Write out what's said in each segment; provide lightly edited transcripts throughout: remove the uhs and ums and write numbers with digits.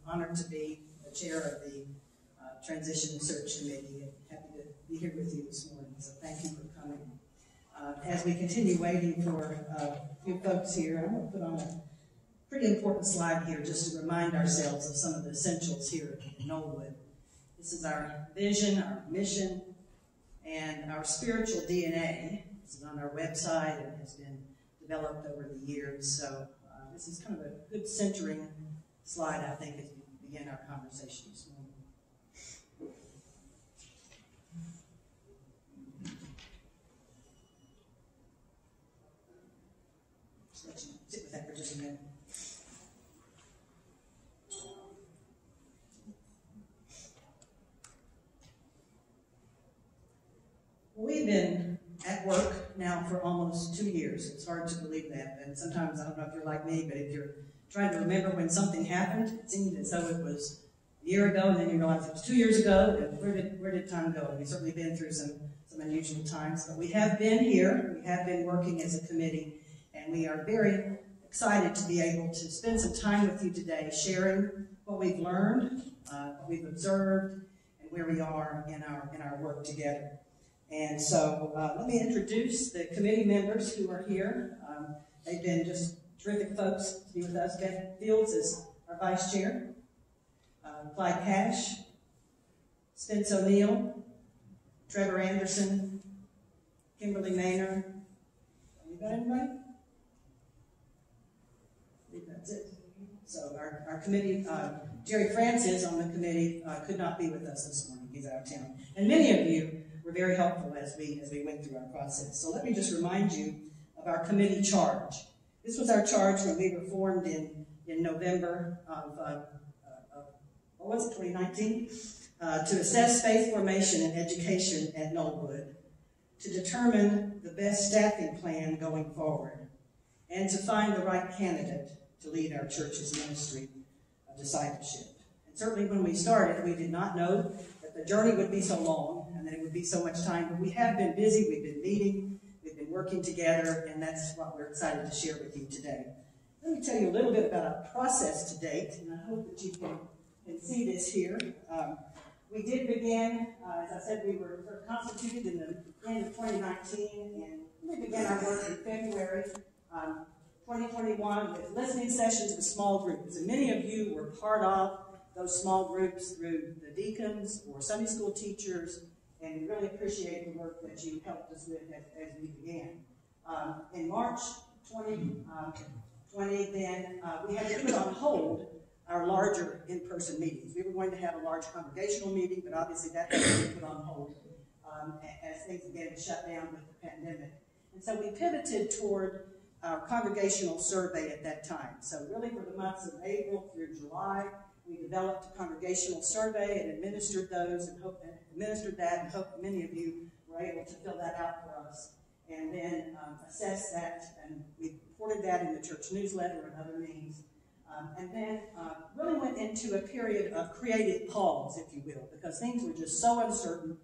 honored to be the chair of the Transition and Search Committee, and happy to be here with you this morning, so thank you for coming. As we continue waiting for a few folks here, I'm going to put on a pretty important slide here just to remind ourselves of some of the essentials here in Knollwood. This is our vision, our mission, and our spiritual DNA. This is on our website and has been developed over the years, so this is kind of a good centering slide, I think, as we begin our conversation this morning. Just let you sit with that for just a minute. We've been at work now for almost 2 years. It's hard to believe that, and sometimes, I don't know if you're like me, but if you're trying to remember when something happened, it seems as though it was a year ago, and then you realize it was 2 years ago, and where did time go? We've certainly been through some unusual times, but we have been here, we have been working as a committee, and we are very excited to be able to spend some time with you today, sharing what we've learned, what we've observed, and where we are in our work together. And so let me introduce the committee members who are here. They've been just terrific folks to be with us. Beth Fields is our vice chair. Clyde Cash, Spence O'Neill, Trevor Anderson, Kimberly Maynard. You got anybody? I think that's it. So our committee, Jerry Francis on the committee could not be with us this morning. He's out of town. And many of you were very helpful as we went through our process. So let me just remind you of our committee charge. This was our charge when we were formed in November of, 2019? To assess faith formation and education at Knollwood, to determine the best staffing plan going forward, and to find the right candidate to lead our church's ministry of discipleship. And certainly when we started, we did not know that the journey would be so long and that it would be so much time, but we have been busy, we've been meeting, we've been working together, and that's what we're excited to share with you today. Let me tell you a little bit about our process to date, and I hope that you can see this here. We did begin, as I said, we were sort of constituted in the end of 2019, and we began our work in February 2021 with listening sessions with small groups. And many of you were part of those small groups through the deacons or Sunday school teachers, and we really appreciate the work that you helped us with as we began. In March 2020, then we had to put on hold our larger in-person meetings. We were going to have a large congregational meeting, but obviously that had to be put on hold as things began to shut down with the pandemic. And so we pivoted toward our congregational survey at that time. So really for the months of April through July, we developed a congregational survey and administered those and hope many of you were able to fill that out for us. And then assess that, and we reported that in the church newsletter and other means. And then really went into a period of creative pause, if you will, because things were just so uncertain,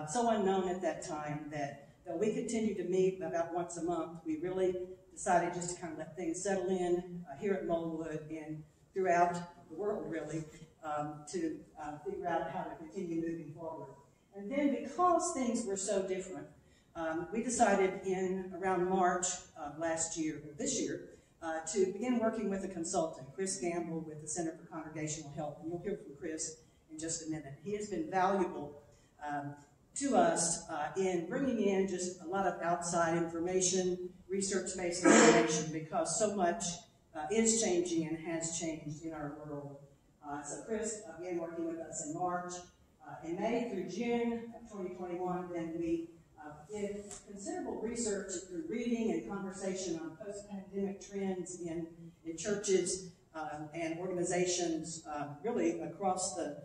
so unknown at that time that though we continued to meet about once a month, we really decided just to kind of let things settle in here at Knollwood and throughout the world, really, to figure out how to continue moving forward. And then because things were so different, we decided in around March of this year, to begin working with a consultant, Chris Gamble with the Center for Congregational Health. And you'll hear from Chris in just a minute. He has been valuable to us in bringing in just a lot of outside information, research-based information, because so much is changing and has changed in our world. So Chris began working with us in March. In May through June of 2021, then we did considerable research through reading and conversation on post-pandemic trends in churches and organizations really across the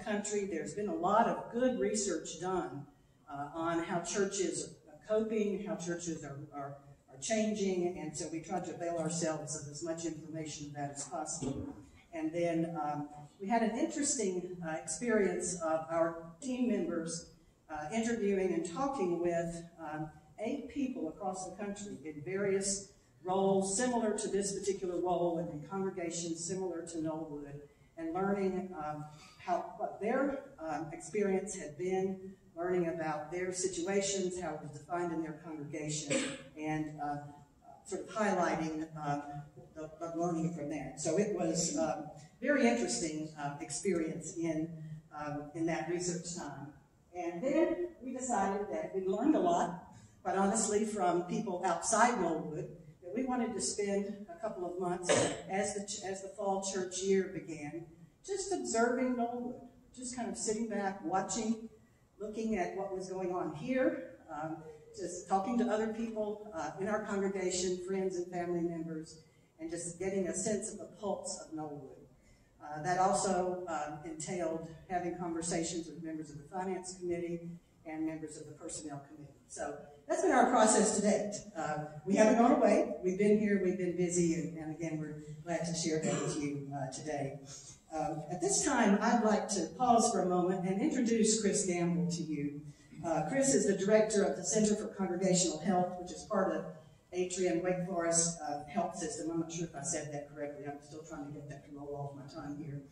country. There's been a lot of good research done on how churches are coping, how churches are changing, and so we tried to avail ourselves of as much information of that as possible. And then we had an interesting experience of our team members interviewing and talking with 8 people across the country in various roles similar to this particular role and in congregations similar to Knollwood. and learning what their experience had been, learning about their situations, how it was defined in their congregation, and sort of highlighting the learning from there. So it was a very interesting experience in that research time. And then we decided that we learned a lot, but honestly, from people outside Knollwood, that we wanted to spend a couple of months as the fall church year began, just observing Knollwood, just kind of sitting back, watching, looking at what was going on here, just talking to other people in our congregation, friends and family members, and just getting a sense of the pulse of Knollwood. That also entailed having conversations with members of the Finance Committee and members of the Personnel Committee. So that's been our process to date. We haven't gone away. We've been here, we've been busy, and again, we're glad to share that with you today. At this time, I'd like to pause for a moment and introduce Chris Gamble to you. Chris is the director of the Center for Congregational Health, which is part of Atrium Wake Forest Health System. I'm not sure if I said that correctly. I'm still trying to get that to roll off my tongue here.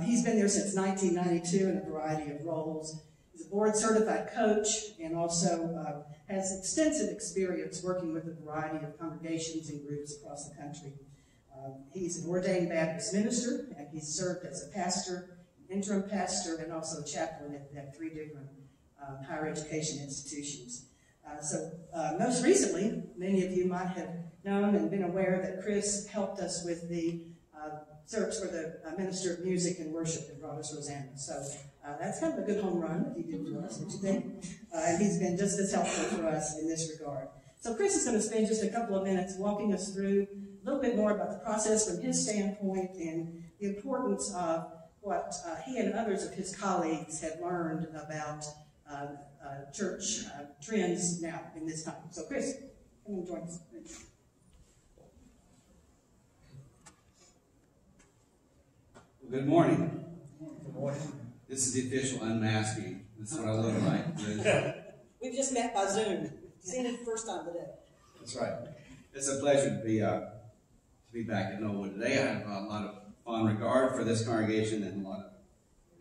He's been there since 1992 in a variety of roles. He's a board-certified coach and also has extensive experience working with a variety of congregations and groups across the country. He's an ordained Baptist minister, and he's served as a pastor, interim pastor, and also chaplain at 3 different higher education institutions. Most recently, many of you might have known and been aware that Chris helped us with the search for the Minister of Music and Worship that brought us Rosanna. So that's kind of a good home run that he did for us, don't you think? And he's been just as helpful for us in this regard. So Chris is going to spend just a couple of minutes walking us through a little bit more about the process from his standpoint and the importance of what he and others of his colleagues have learned about church trends now in this time. So Chris, come and join us. Well, good morning. Good morning. This is the official unmasking. This is what I look like. We've just met by Zoom. Seen it the first time today. That's right. It's a pleasure to be back at Knollwood today. I have a lot of fond regard for this congregation and a lot of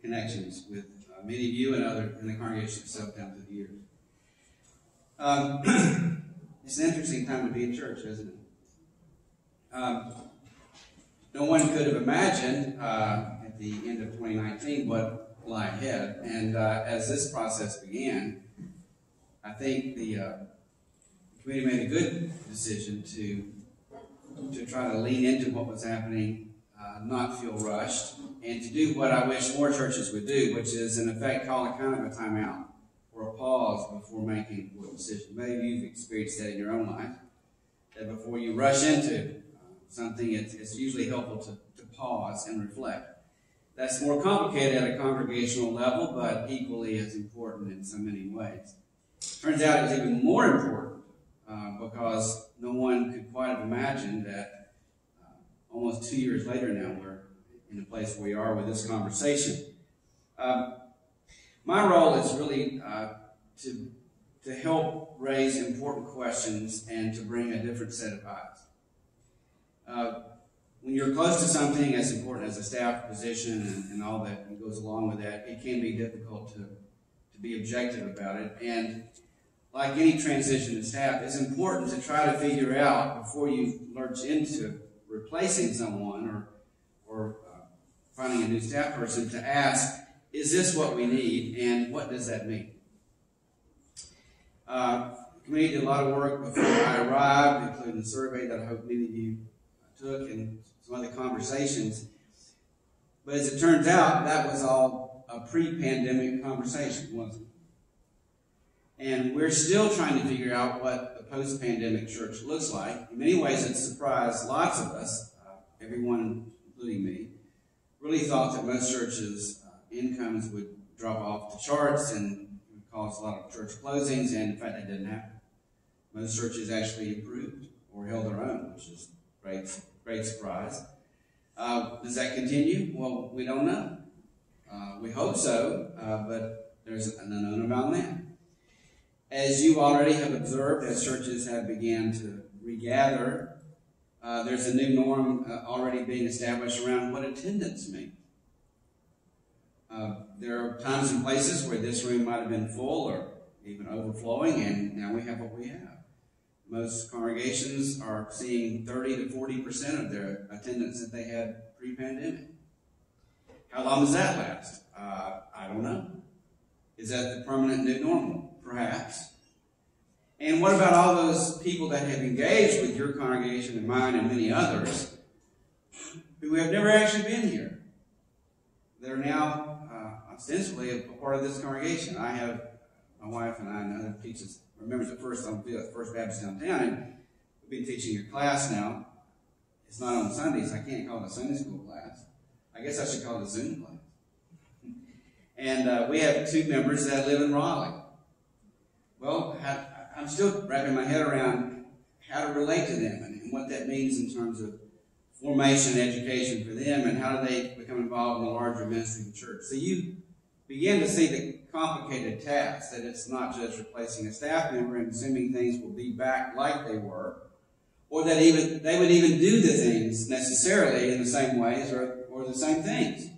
connections with many of you and other in the congregation itself down through the years. It's an interesting time to be in church, isn't it? No one could have imagined at the end of 2019 what lie ahead. And as this process began, I think the committee made a good decision to try to lean into what was happening, not feel rushed, and to do what I wish more churches would do, which is, in effect, call a kind of a timeout or a pause before making a decision. Maybe you've experienced that in your own life, that before you rush into something, it's usually helpful to pause and reflect. That's more complicated at a congregational level, but equally as important in so many ways. Turns out it's even more important because no one could quite have imagined that almost 2 years later now we're in the place where we are with this conversation. My role is really to help raise important questions and to bring a different set of eyes. When you're close to something as important as a staff position and all that goes along with that, it can be difficult to be objective about it. And like any transition in staff, it's important to try to figure out before you lurch into replacing someone or finding a new staff person to ask, is this what we need and what does that mean? The committee did a lot of work before I arrived, including the survey that I hope many of you took and some other conversations. But as it turns out, that was all a pre-pandemic conversation, wasn't it? And we're still trying to figure out what the post-pandemic church looks like. In many ways, it surprised lots of us, everyone, including me, really thought that most churches' incomes would drop off the charts and would cause a lot of church closings, and in fact, that didn't happen. Most churches actually improved or held their own, which is great surprise. Does that continue? Well, we don't know. We hope so, but there's an unknown about that. As you already have observed, as churches have began to regather, there's a new norm already being established around what attendance means. There are times and places where this room might have been full or even overflowing, and now we have what we have. Most congregations are seeing 30 to 40% of their attendance that they had pre-pandemic. How long does that last? I don't know. Is that the permanent new normal? Perhaps. And what about all those people that have engaged with your congregation and mine and many others who have never actually been here? They're now ostensibly a part of this congregation. I have my wife and I and other teachers, members at First Baptist downtown, and we've been teaching a class now. It's not on Sundays. I can't call it a Sunday school class. I guess I should call it a Zoom class. And we have 2 members that live in Raleigh. Well, I'm still wrapping my head around how to relate to them and what that means in terms of formation and education for them, and how do they become involved in the larger ministry of the church. So you begin to see the complicated task, that it's not just replacing a staff member and assuming things will be back like they were, or that they would even do the things necessarily in the same ways or the same things.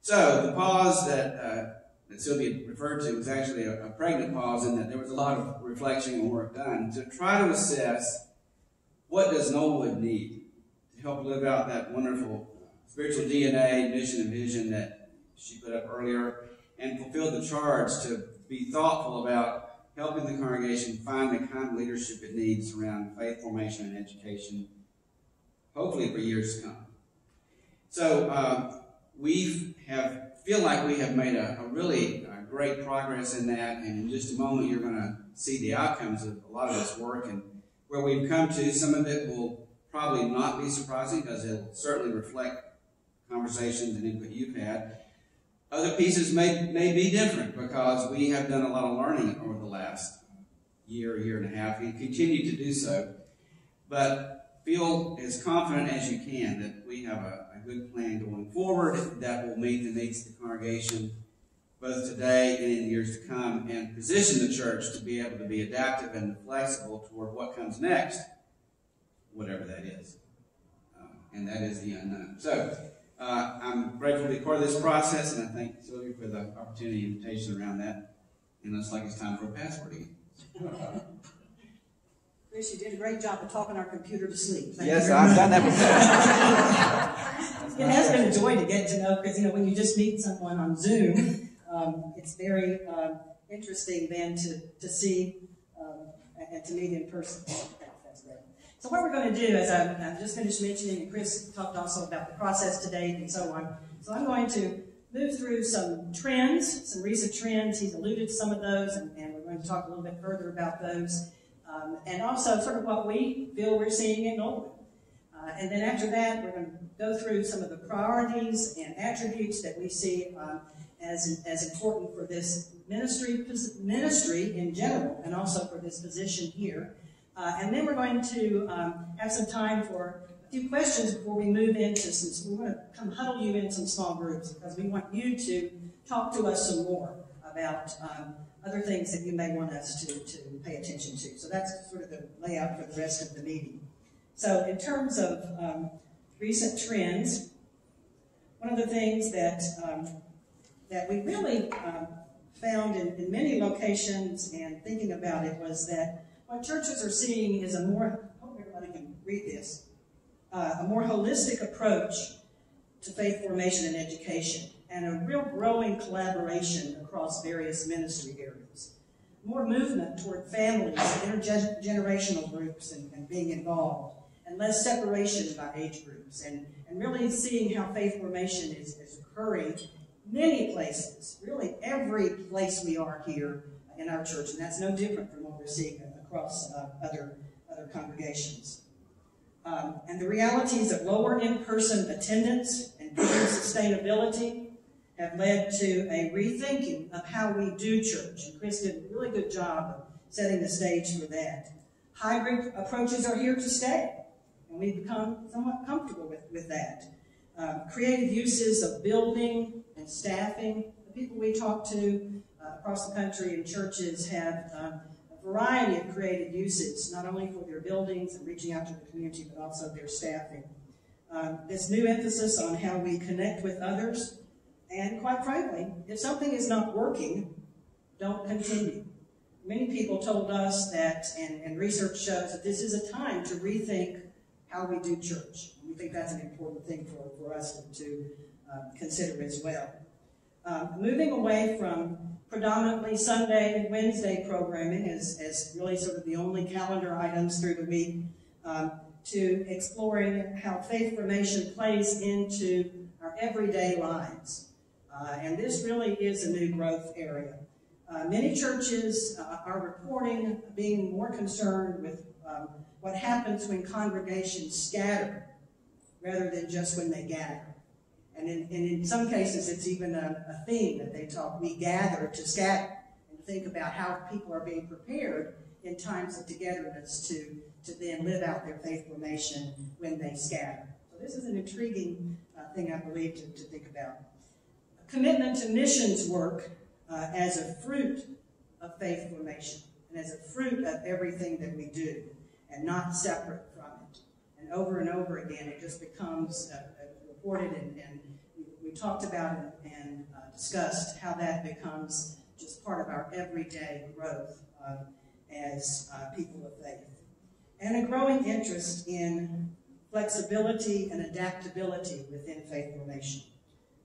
So the pause that Sylvia referred to was actually a pregnant pause, in that there was a lot of reflection and work done to try to assess what does Knollwood need to help live out that wonderful spiritual DNA, mission, and vision that she put up earlier, and fulfill the charge to be thoughtful about helping the congregation find the kind of leadership it needs around faith formation and education, hopefully for years to come. So feel like we have made a really great progress in that, and in just a moment you're going to see the outcomes of a lot of this work and where we've come to. Some of it will probably not be surprising because it'll certainly reflect conversations and input you've had. Other pieces may be different because we have done a lot of learning over the last year and a half, and continue to do so. But feel as confident as you can that we have a good plan going forward that will meet the needs of the congregation both today and in years to come, and position the church to be able to be adaptive and flexible toward what comes next, whatever that is. And that is the unknown. So I'm grateful to be part of this process, and I thank Sylvia for the opportunity and invitation around that. And it looks like it's time for a password again. Chris, you did a great job of talking our computer to sleep. Yes, I've done that before. It has been a joy to get to know, because when you just meet someone on Zoom, it's very interesting then to see and to meet in person. That's great. So what we're going to do, as I've just finished mentioning, and Chris talked also about the process today and so on. So I'm going to move through some trends, some recent trends. He's alluded to some of those, and we're going to talk a little bit further about those. And also sort of what we feel we're seeing in Knollwood. And then after that, we're going to go through some of the priorities and attributes that we see as important for this ministry in general, and also for this position here. And then we're going to have some time for a few questions before we move into some. We're going to come huddle you in some small groups, because we want you to talk to us some more about other things that you may want us to pay attention to. So that's sort of the layout for the rest of the meeting. So in terms of recent trends, one of the things that we really found in many locations, and thinking about it, was that what churches are seeing is a more, I hope everybody can read this, a more holistic approach to faith formation and education, and a real growing collaboration across various ministry areas. More movement toward families, intergenerational groups, and being involved, and less separation by age groups, and really seeing how faith formation is occurring many places, really every place we are here in our church, and that's no different from what we're seeing across other congregations. And the realities of lower in-person attendance and poor sustainability have led to a rethinking of how we do church. And Chris did a really good job of setting the stage for that. Hybrid approaches are here to stay, and we've become somewhat comfortable with that. Creative uses of building and staffing. The people we talk to across the country in churches have a variety of creative uses, not only for their buildings and reaching out to the community, but also their staffing. This new emphasis on how we connect with others And quite frankly, if something is not working, don't continue. Many people told us that, and research shows that this is a time to rethink how we do church. And we think that's an important thing for us to consider as well. Moving away from predominantly Sunday and Wednesday programming as really sort of the only calendar items through the week, to exploring how faith formation plays into our everyday lives. And this really is a new growth area. Many churches are reporting being more concerned with what happens when congregations scatter rather than just when they gather. And in some cases, it's even a theme that they talk, we gather to scatter, and think about how people are being prepared in times of togetherness to then live out their faith formation when they scatter. So this is an intriguing thing, I believe, to think about. A commitment to missions work as a fruit of faith formation and as a fruit of everything that we do, and not separate from it. And over again, it just becomes reported, and we talked about and discussed how that becomes just part of our everyday growth as people of faith. And a growing interest in flexibility and adaptability within faith formation.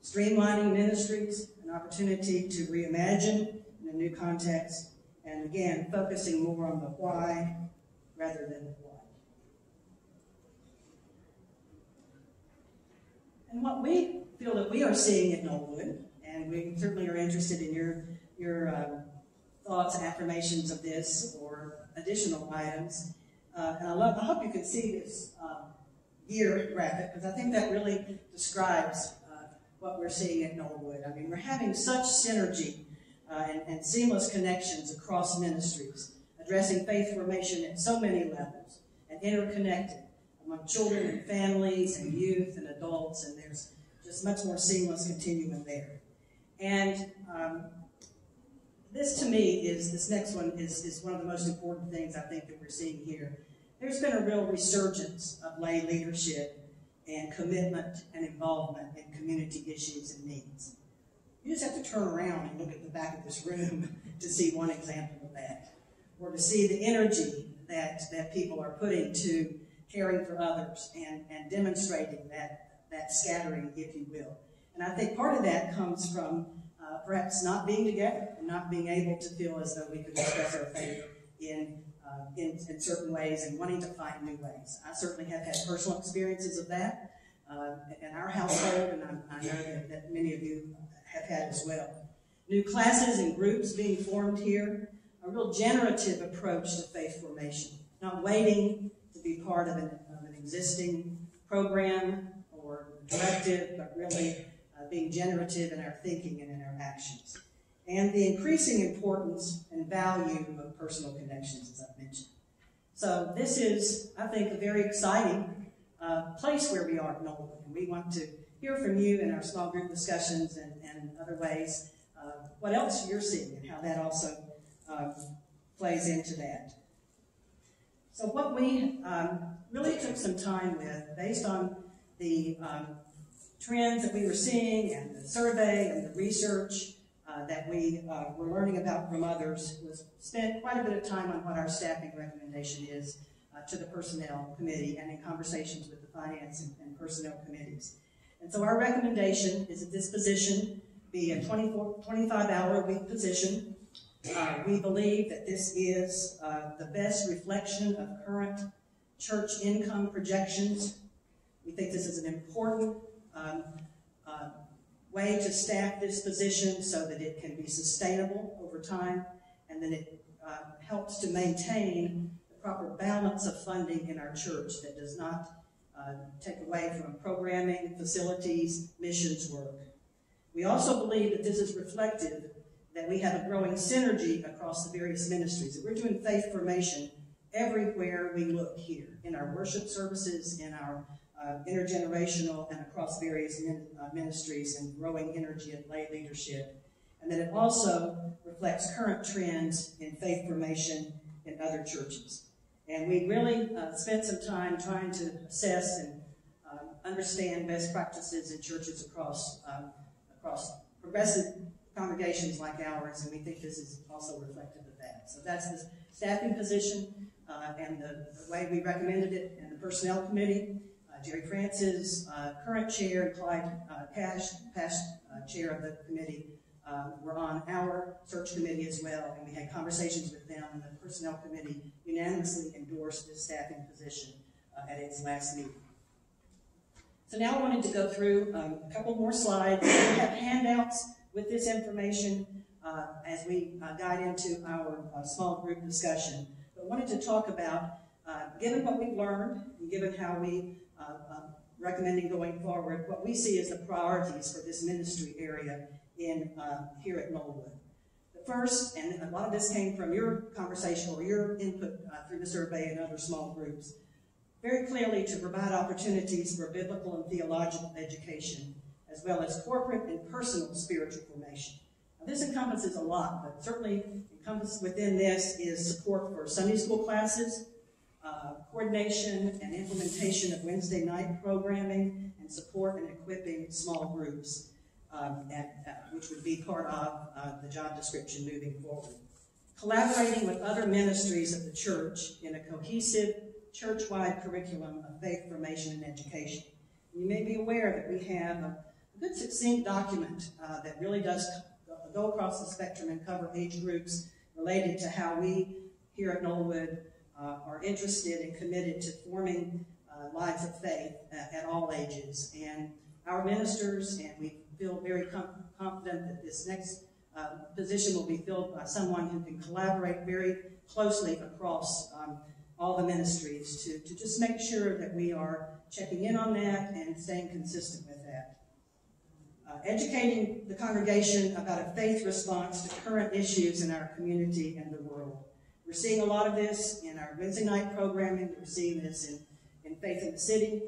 Streamlining ministries, an opportunity to reimagine in a new context, and again, focusing more on the why rather than the what. And what we feel that we are seeing at Knollwood, and we certainly are interested in your thoughts and affirmations of this or additional items. And I hope you can see this year graphic, because I think that really describes what we're seeing at Knollwood. I mean, we're having such synergy and seamless connections across ministries, addressing faith formation at so many levels, and interconnected among children and families and youth and adults, and there's just much more seamless continuum there. And this next one is one of the most important things I think that we're seeing here. There's been a real resurgence of lay leadership and commitment and involvement in community issues and needs. You just have to turn around and look at the back of this room to see one example of that, or to see the energy that people are putting to caring for others and demonstrating that scattering, if you will. And I think part of that comes from perhaps not being together and not being able to feel as though we could express our faith in certain ways and wanting to find new ways. I certainly have had personal experiences of that in our household, and I know that many of you have had as well. New classes and groups being formed here, a real generative approach to faith formation, not waiting to be part of an existing program or directive, but really being generative in our thinking and in our actions. And the increasing importance and value of personal connections, as I've mentioned. So this is, I think, a very exciting place where we are at Knollwood. And we want to hear from you in our small group discussions and other ways, what else you're seeing and how that also plays into that. So what we really took some time with, based on the trends that we were seeing and the survey and the research that we were learning about from others, was spent quite a bit of time on what our staffing recommendation is to the personnel committee and in conversations with the finance and personnel committees. And so our recommendation is that this position be a 25-hour-a-week position. We believe that this is the best reflection of current church income projections. We think this is an important way to staff this position so that it can be sustainable over time, and that it helps to maintain the proper balance of funding in our church that does not take away from programming, facilities, missions work. We also believe that this is reflective that we have a growing synergy across the various ministries, that we're doing faith formation everywhere we look here, in our worship services, in our intergenerational and across various ministries, and growing energy and lay leadership, and that it also reflects current trends in faith formation in other churches. And we really spent some time trying to assess and understand best practices in churches across across progressive congregations like ours, and we think this is also reflective of that. So that's the staffing position and the way we recommended it in the Personnel Committee. Jerry Francis, current chair, and Clyde Cash, past chair of the committee, were on our search committee as well, and we had conversations with them, and the Personnel Committee unanimously endorsed this staffing position at its last meeting. So now I wanted to go through a couple more slides. We have handouts with this information as we guide into our small group discussion. But I wanted to talk about, given what we've learned, and given how we recommending going forward, what we see as the priorities for this ministry area in here at Knollwood. The first, and a lot of this came from your conversation or your input through the survey and other small groups, very clearly to provide opportunities for biblical and theological education, as well as corporate and personal spiritual formation. Now, this encompasses a lot, but certainly encompassed within this is support for Sunday school classes, coordination and implementation of Wednesday night programming, and support and equipping small groups, which would be part of the job description moving forward. Collaborating with other ministries of the church in a cohesive, church-wide curriculum of faith formation and education. You may be aware that we have a good succinct document that really does go across the spectrum and cover age groups related to how we here at Knollwood are interested and committed to forming lives of faith at all ages. And our ministers, and we feel very confident that this next position will be filled by someone who can collaborate very closely across all the ministries to just make sure that we are checking in on that and staying consistent with that. Educating the congregation about a faith response to current issues in our community and the world. We're seeing a lot of this in our Wednesday night programming. We're seeing this in Faith in the City.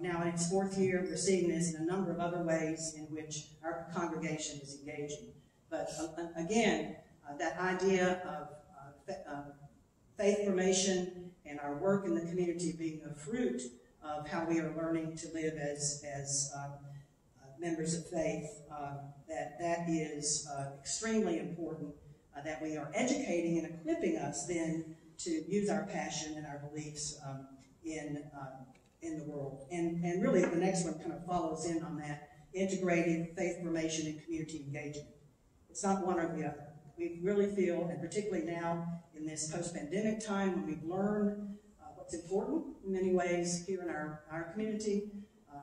Now in its fourth year, we're seeing this in a number of other ways in which our congregation is engaging. But again, that idea of faith formation and our work in the community being a fruit of how we are learning to live as members of faith, that is extremely important, that we are educating and equipping us then to use our passion and our beliefs in the world. And really the next one kind of follows in on that, integrating faith formation and community engagement. It's not one or the other. We really feel, and particularly now in this post-pandemic time when we've learned what's important in many ways here in our community,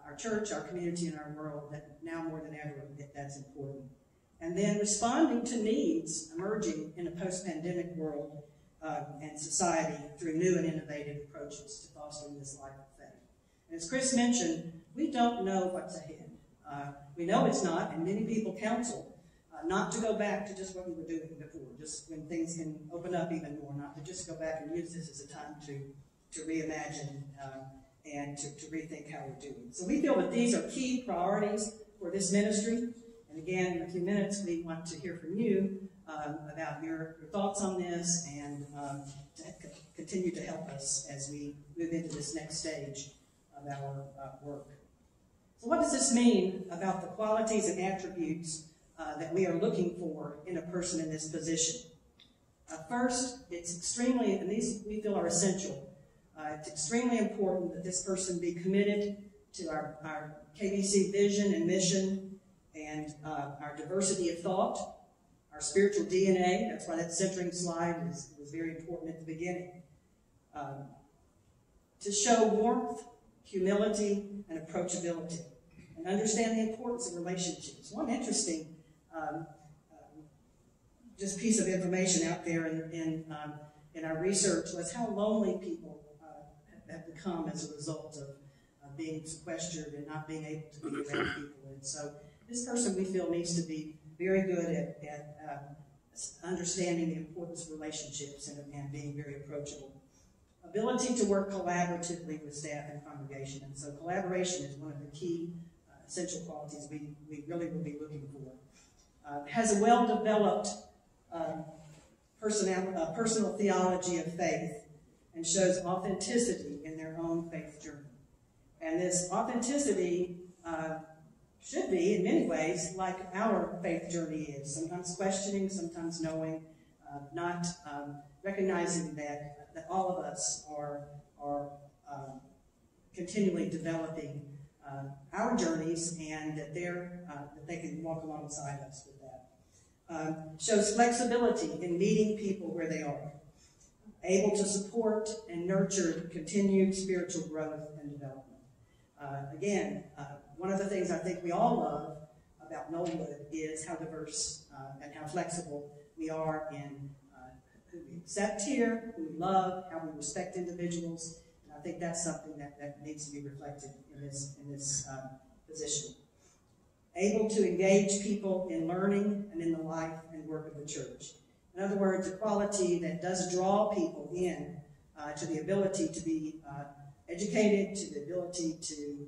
our church, our community, and our world, that now more than ever that's important. And then responding to needs emerging in a post-pandemic world and society through new and innovative approaches to fostering this life of faith. And as Chris mentioned, we don't know what's ahead. We know it's not, and many people counsel not to go back to just what we were doing before, just when things can open up even more, not to just go back and use this as a time to reimagine and to rethink how we're doing. So we feel that these are key priorities for this ministry. And again, in a few minutes, we want to hear from you about your thoughts on this and to continue to help us as we move into this next stage of our work. So what does this mean about the qualities and attributes that we are looking for in a person in this position? First, it's extremely, and these we feel are essential, it's extremely important that this person be committed to our KBC vision and mission and our diversity of thought, our spiritual DNA. That's why that centering slide was very important at the beginning. To show warmth, humility, and approachability, and understand the importance of relationships. One interesting just piece of information out there in our research was how lonely people have become as a result of being sequestered and not being able to be around people. And so this person, we feel, needs to be very good at understanding the importance of relationships and being very approachable. Ability to work collaboratively with staff and congregation. And so collaboration is one of the key essential qualities we really will be looking for. Has a well-developed personal theology of faith and shows authenticity in their own faith journey. And this authenticity should be, in many ways, like our faith journey is. Sometimes questioning, sometimes knowing, not recognizing that all of us are continually developing our journeys, and that they can walk alongside us with that. Shows flexibility in meeting people where they are, able to support and nurture continued spiritual growth and development. Again, one of the things I think we all love about Knollwood is how diverse and how flexible we are in who we accept here, who we love, how we respect individuals. And I think that's something that needs to be reflected in this position. Able to engage people in learning and in the life and work of the church. In other words, a quality that does draw people in to the ability to be educated, to the ability to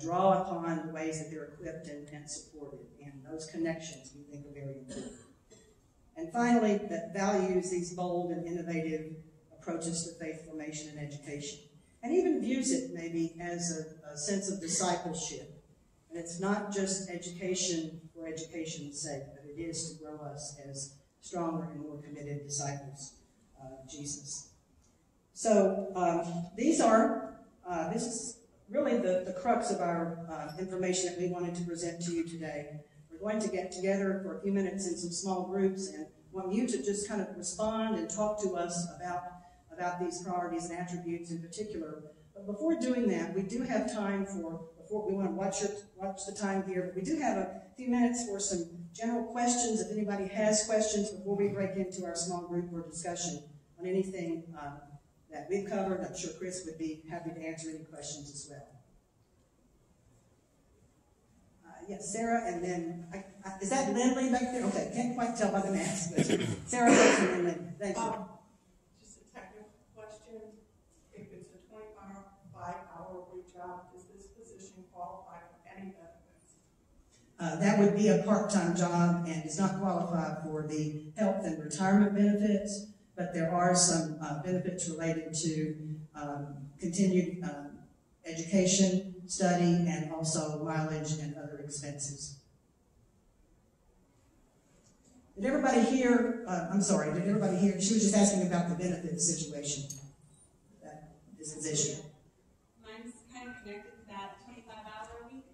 draw upon the ways that they're equipped and supported. And those connections we think are very important. And finally, that values these bold and innovative approaches to faith formation and education. And even views it maybe as a sense of discipleship. And it's not just education for education's sake, but it is to grow us as stronger and more committed disciples of Jesus. So this is really the crux of our information that we wanted to present to you today. We're going to get together for a few minutes in some small groups and want you to just kind of respond and talk to us about these priorities and attributes in particular. But before doing that, we do have time we want to watch the time here, but we do have a few minutes for some general questions. If anybody has questions before we break into our small group or discussion on anything that we've covered, I'm sure Chris would be happy to answer any questions as well. Yes, Sarah, and then, is that Lindley back there? Okay, can't quite tell by the mask, but Sarah and Lindley. Thank you. Just a technical question. If it's a 25-hour week job, does this position qualify for any benefits? That would be a part-time job and does not qualify for the health and retirement benefits, but there are some benefits related to continued education, study, and also mileage and other expenses. Did everybody hear, did everybody hear, she was just asking about the benefits situation, this position. Mine's kind of connected to that 25-hour week.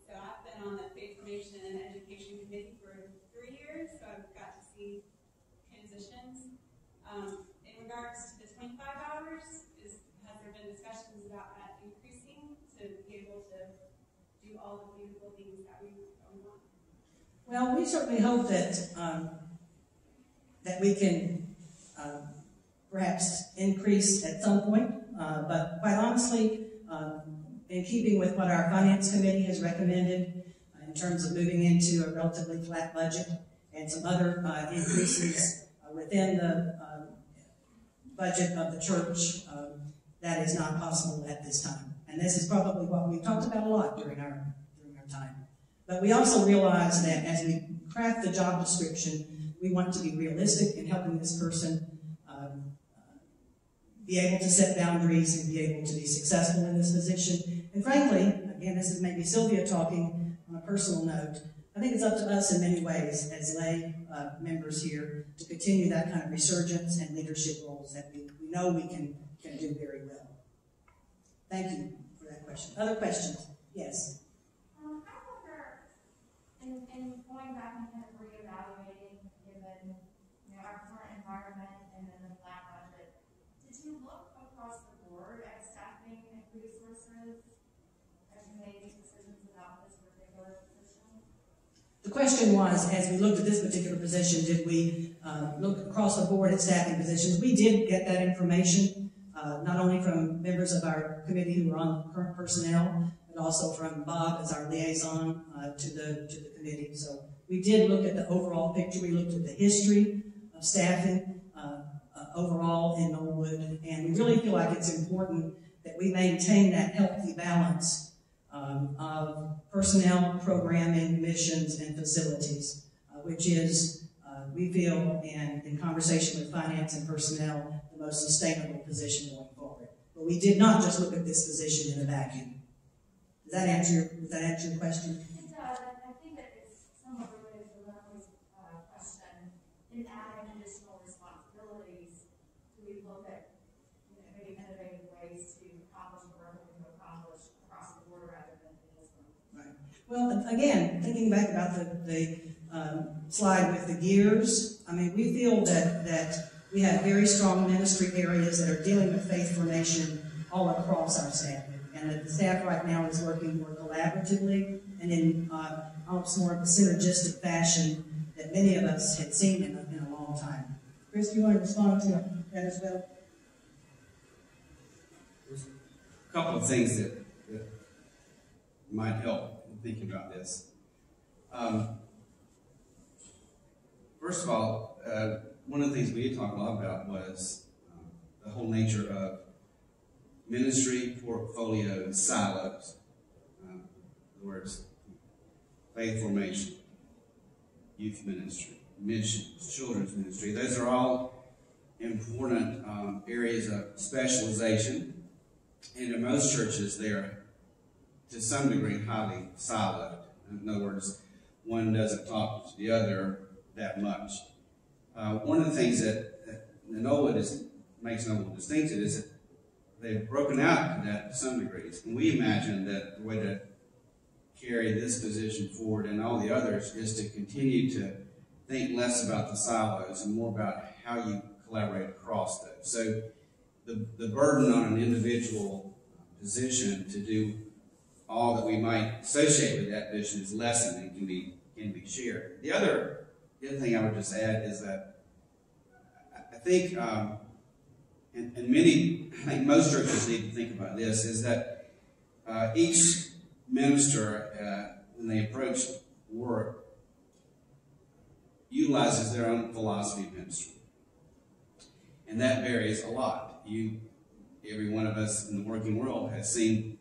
So I've been on the Faith Formation and Education Committee for 3 years, so I've got to see transitions. In regards to the 25 hours, has there been discussions about that increasing to be able to do all the beautiful things that we want? Well, we certainly hope that that we can perhaps increase at some point, but quite honestly, in keeping with what our Finance Committee has recommended in terms of moving into a relatively flat budget and some other increases within the budget of the church, that is not possible at this time. And this is probably what we've talked about a lot during our time. But we also realize that as we craft the job description, we want to be realistic in helping this person be able to set boundaries and be able to be successful in this position. And frankly, again, this is maybe Sylvia talking on a personal note, I think it's up to us in many ways as lay members here to continue that kind of resurgence and leadership roles that we know we can do very well. Thank you for that question. Other questions? Yes. I wonder, in going back and kind of reevaluating, given our current environment and then the flat budget, did you look across the board at staffing resources as you made these decisions about this particular position? The question was, as we looked at this particular position, did we look across the board at staffing positions? We did get that information, not only from members of our committee who were on current personnel, but also from Bob as our liaison to the committee. So we did look at the overall picture. We looked at the history of staffing overall in Knollwood, and we really feel like it's important that we maintain that healthy balance of personnel, programming, missions, and facilities, which is, we feel, and in conversation with finance and personnel, the most sustainable position going forward. But we did not just look at this position in a vacuum. Does that answer your question? It does. I think that it's somewhat related to Leslie's question. In adding additional responsibilities, do we look at maybe innovative ways to accomplish the work that we can accomplish across the board rather than in this one? Right. Well, again, thinking back about the slide with the gears, I mean, we feel that we have very strong ministry areas that are dealing with faith formation all across our staff, and that the staff right now is working more collaboratively and in almost more of a synergistic fashion that many of us had seen in a long time. Chris, do you want to respond to that as well? There's a couple of things that might help in thinking about this. First of all, one of the things we talked a lot about was the whole nature of ministry portfolio silos. In other words, faith formation, youth ministry, missions, children's ministry. Those are all important areas of specialization. And in most churches, they're to some degree highly siloed. In other words, one doesn't talk to the other that much. One of the things that NOLA makes NOLA distinctive is that they've broken out to that to some degrees. And we imagine that the way to carry this position forward and all the others is to continue to think less about the silos and more about how you collaborate across those. So the burden on an individual position to do all that we might associate with that vision is lessened and can be shared. The other thing I would just add is that I think, and I think most churches need to think about this, is that each minister, when they approach work, utilizes their own philosophy of ministry. And that varies a lot. Every one of us in the working world has seen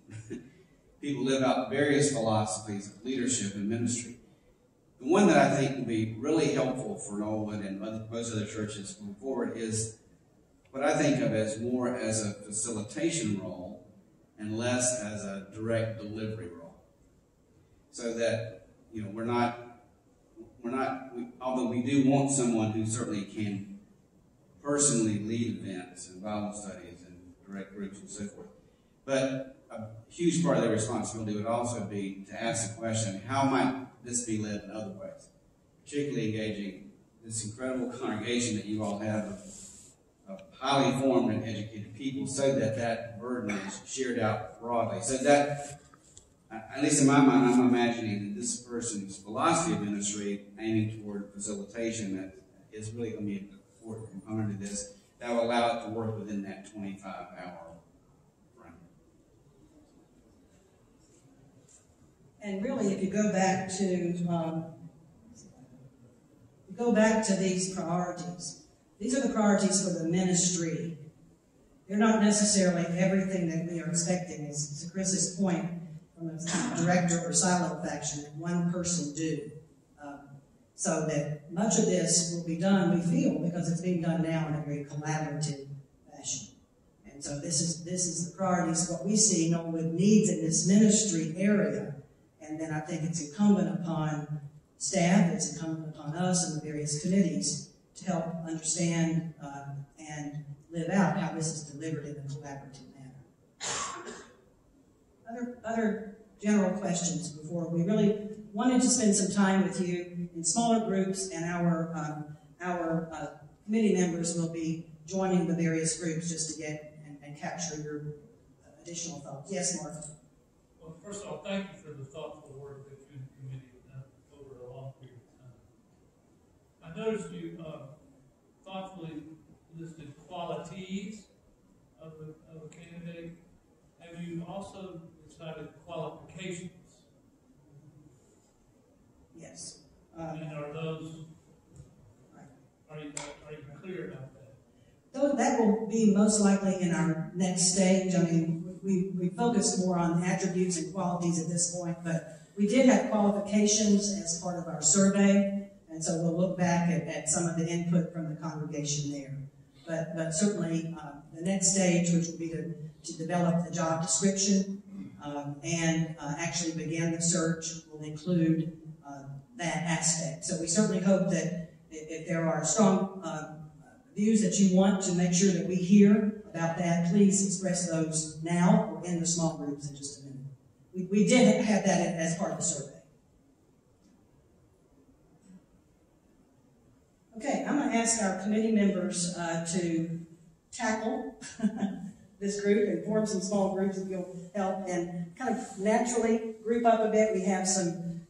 people live out various philosophies of leadership and ministry. The one that I think will be really helpful for Nolan and most other churches moving forward is what I think of as more as a facilitation role and less as a direct delivery role. So that, although we do want someone who certainly can personally lead events and Bible studies and direct groups and so forth. But a huge part of their responsibility would also be to ask the question, how might this be led in other ways? Particularly engaging this incredible congregation that you all have of highly formed and educated people so that that burden is shared out broadly. So that, at least in my mind, I'm imagining that this person's philosophy of ministry aiming toward facilitation that is really going to be an important component of this that will allow it to work within that 25-hour frame. And really, if you go back to these priorities, these are the priorities for the ministry. They're not necessarily everything that we are expecting, as to Chris's point, from a director or silo faction that one person do. So that much of this will be done, we feel, because it's being done now in a very collaborative fashion. And so this is the priorities, what we see Norwood needs in this ministry area. And then I think it's incumbent upon staff, it's incumbent upon us and the various committees to help understand and live out how this is delivered in a collaborative manner. Other general questions before we really wanted to spend some time with you in smaller groups, and our committee members will be joining the various groups just to get and capture your additional thoughts. Yes, Mark? Well, first of all, thank you for the thoughtful work that you and the committee have done over a long period of time. I noticed you thoughtfully listed qualities of a candidate. Have you also decided qualifications? Yes. And are those, are you clear about that? That will be most likely in our next stage. I mean, we focus more on attributes and qualities at this point, but we did have qualifications as part of our survey, and so we'll look back at some of the input from the congregation there. But certainly the next stage, which will be to develop the job description, and actually began the search will include that aspect. So we certainly hope that if there are strong views that you want to make sure that we hear about that, please express those now or in the small groups in just a minute. We did have that as part of the survey. Okay, I'm going to ask our committee members to tackle this group and form some small groups if you'll help and kind of naturally group up a bit. We have some